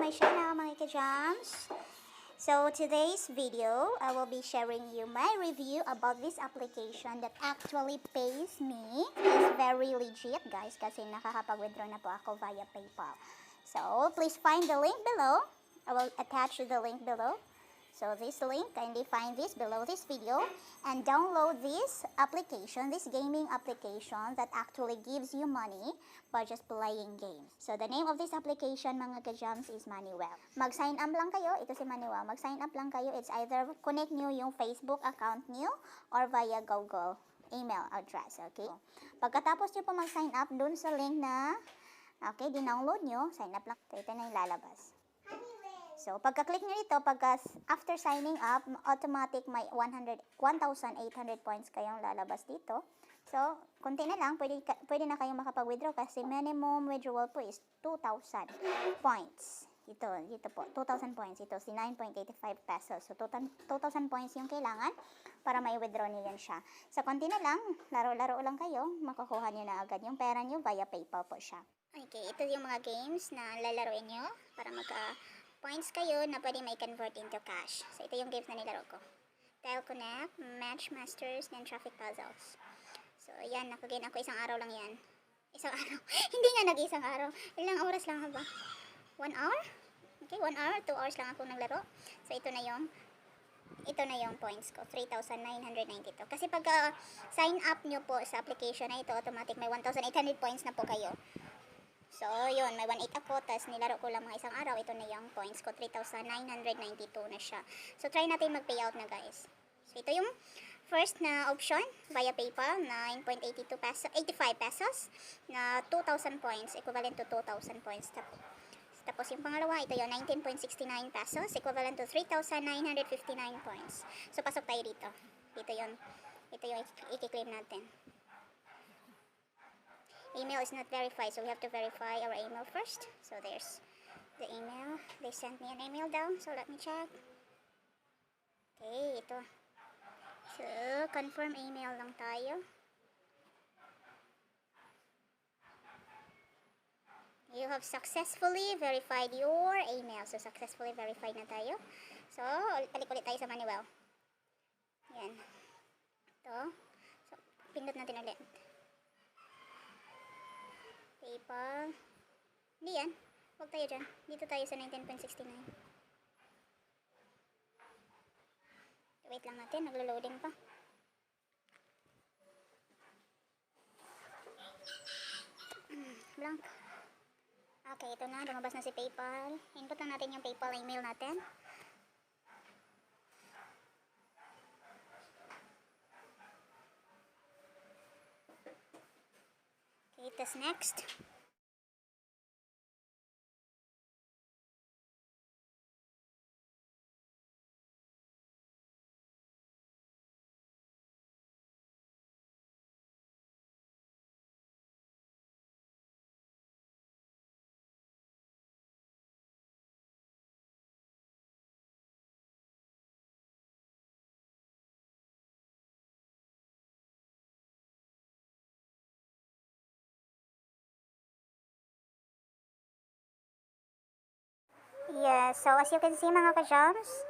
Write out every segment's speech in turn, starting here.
my channel, mga ka-jams. So today's video, I will be sharing you my review about this application that actually pays me. It's very legit, guys, kasi nakakapag-withdraw na po ako via PayPal. So please find the link below. I will attach the link below. So this link, kindly find this below this video and download this application, this gaming application that actually gives you money by just playing games. So the name of this application, mga ka-jams, is Moneywell. Mag-sign up lang kayo, ito si Moneywell. Mag-sign up lang kayo, it's either connect nyo yung Facebook account nyo or via Google email address, okay? Pagkatapos nyo po mag-sign up dun sa link na, okay, dinownload nyo, sign up lang. Ito na yung lalabas. So, pagka-click nyo dito, after signing up, automatic may 1,800 points kayong lalabas dito. So, konti na lang, pwede na kayong makapag-withdraw kasi minimum withdrawal po is 2,000 points. Dito po, 2,000 points. Ito, si 9.85 pesos. So, 2,000 points yung kailangan para may-withdraw nyo yan siya. So, konti na lang, laro-laro lang kayo, makukuha nyo na agad yung pera nyo via PayPal po siya. Okay, ito yung mga games na lalaroin nyo para points kayo na pwede may convert into cash. So, ito yung games na nilaro ko. Tile Connect, Match Masters, and Traffic Puzzles. So, yan. Nakagain ako isang araw lang yan. Isang araw. Hindi nga nag-isang araw. Ilang oras lang ba? 1 hour? Okay, 1 hour, 2 hours lang ako naglaro. So, ito na yung points ko. 3,992. Kasi pag sign up nyo po sa application na ito, automatic may 1,800 points na po kayo. So, yun, may 1.8 ako, tapos nilaro ko lang mga isang araw, ito na yung points ko, 3,992 na siya. So, try natin mag-payout na, guys. So, ito yung first na option, via PayPal, 9.82 pesos, 85 pesos, na 2,000 points, equivalent to 2,000 points. Tapos yung pangalawa, ito yung 19.69 pesos, equivalent to 3,959 points. So, pasok tayo dito. Ito yung i-claim natin. Email is not verified, so we have to verify our email first. So there's the email. They sent me an email down, so let me check. Okay, ito. So, confirm email lang tayo. You have successfully verified your email. So, successfully verified na tayo. So, balik ulit tayo sa Moneywell. Yan. Ito. So, pindot natin ulit. PayPal. Hindi yan. Huwag tayo dyan. Dito tayo sa 19.69. Wait lang natin. Naglo-loading pa. Blank. Okay, ito na. Lumabas na si PayPal. Input lang natin yung PayPal email natin. Okay, tas next. Yes, so as you can see, mga ka-jams,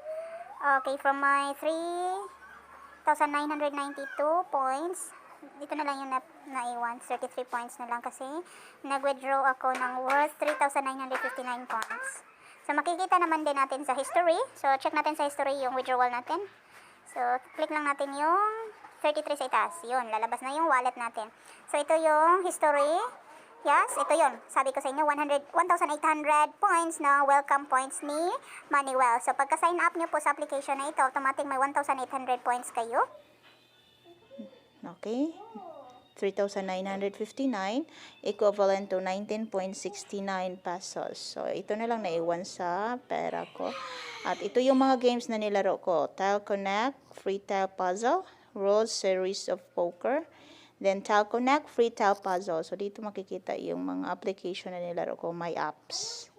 okay, from my 3,992 points, dito na lang yung naiwan, 33 points na lang kasi nag-withdraw ako ng worth 3,959 points. So, makikita naman din natin sa history. So, check natin sa history yung withdrawal natin. So, click lang natin yung 33 sa itaas. Yun, lalabas na yung wallet natin. So, ito yung history. Yes, ito yun. Sabi ko sa inyo, 1,800 points na welcome points ni Moneywell. So, pagka-sign up nyo po sa application na ito, automatic may 1,800 points kayo. Okay. 3,959 equivalent to 19.69 pesos. So, ito na lang naiwan sa pera ko. At ito yung mga games na nilaro ko. Tile Connect, Free Tile Puzzle, Rules Series of Poker, then Tile Connect, Free Tile Puzzle. So, dito makikita yung mga application na nilaro ko, my apps.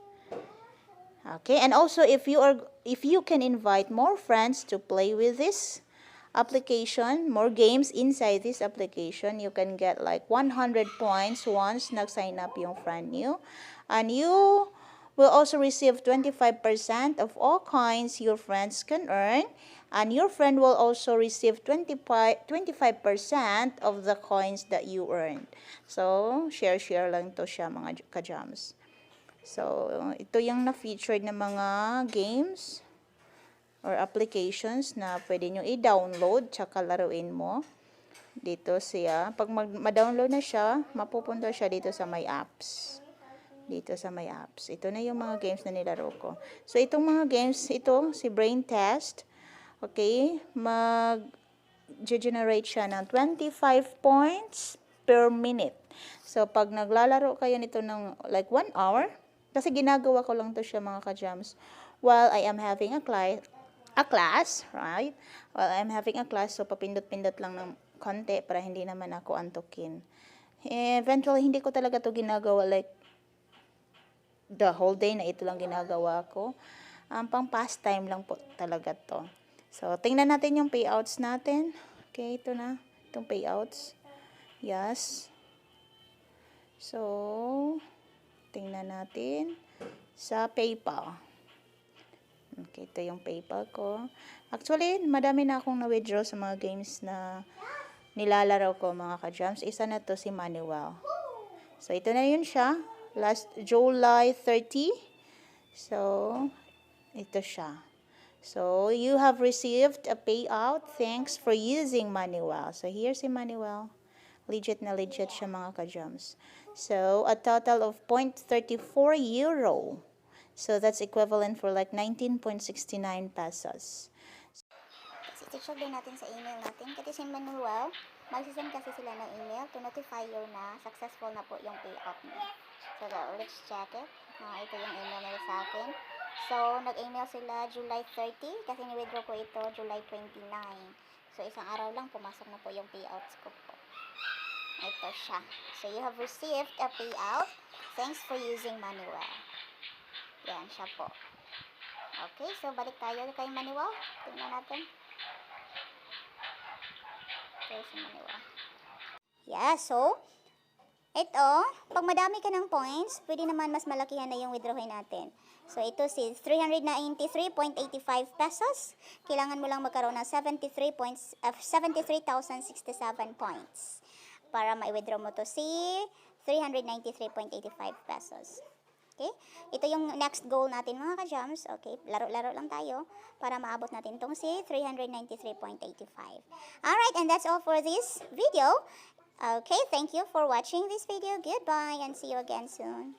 Okay, and also if you can invite more friends to play with this application, more games inside this application, you can get like 100 points once nag-sign up yung friend nyo. And you will also receive 25% of all coins your friends can earn, and your friend will also receive 25% of the coins that you earned. So, share-share lang to siya mga ka-jams. So, ito yung na-featured na mga games or applications na pwede nyo i-download tsaka laruin mo. Dito siya. Pag ma-download na siya, mapupunta siya dito sa My Apps. Dito sa My Apps. Ito na yung mga games na nilaro ko. So, itong mga games, ito, si Brain Test. Okay? Mag-generate siya ng 25 points per minute. So, pag naglalaro kayo nito ng like 1 hour, kasi ginagawa ko lang to siya mga ka-jams, while I am having a class, right? While I'm having a class, so papindot-pindot lang ng konti para hindi naman ako antukin. Eventually, hindi ko talaga to ginagawa like the whole day na ito lang ginagawa ko. Pang pastime lang po talaga to. So, tingnan natin yung payouts natin. Okay, ito na. Itong payouts. Yes. So, tingnan natin sa PayPal. Okay, ito yung PayPal ko. Actually, madami na akong na-withdraw sa mga games na nilalaro ko mga ka-jams. Isa na to si Manuel. So, ito na yun siya. Last July 30. So, ito siya. So, you have received a payout. Thanks for using Manuel. So, here's si Manuel. Legit na legit siya mga ka-jams. So, a total of 0.34 euro. So, that's equivalent for like 19.69 pesos. I-check din natin sa email natin. Kasi si Manuel, magsisend kasi sila ng email to notify you na successful na po yung payout niya. So, let's check it. Ito yung email nila sa akin. So, nag-email sila July 30 kasi ni-withdraw ko ito July 29. So, isang araw lang pumasok na po yung payouts ko po. Ito siya. So, you have received a payout. Thanks for using Manuel. Yan siya po. Okay, so balik tayo kay Manuel. Tingnan natin. Okay, si Manuel. Yeah, so, ito, pag madami ka ng points, pwede naman mas malakihan na yung withdrawin natin. So, ito si 393.85 pesos. Kailangan mo lang magkaroon ng 73,067 points para ma-withdraw mo to si 393.85 pesos. Okay? Ito yung next goal natin mga ka-jams. Okay, laro-laro lang tayo para maabot natin itong si 393.85. Alright, and that's all for this video. Okay, thank you for watching this video. Goodbye and see you again soon.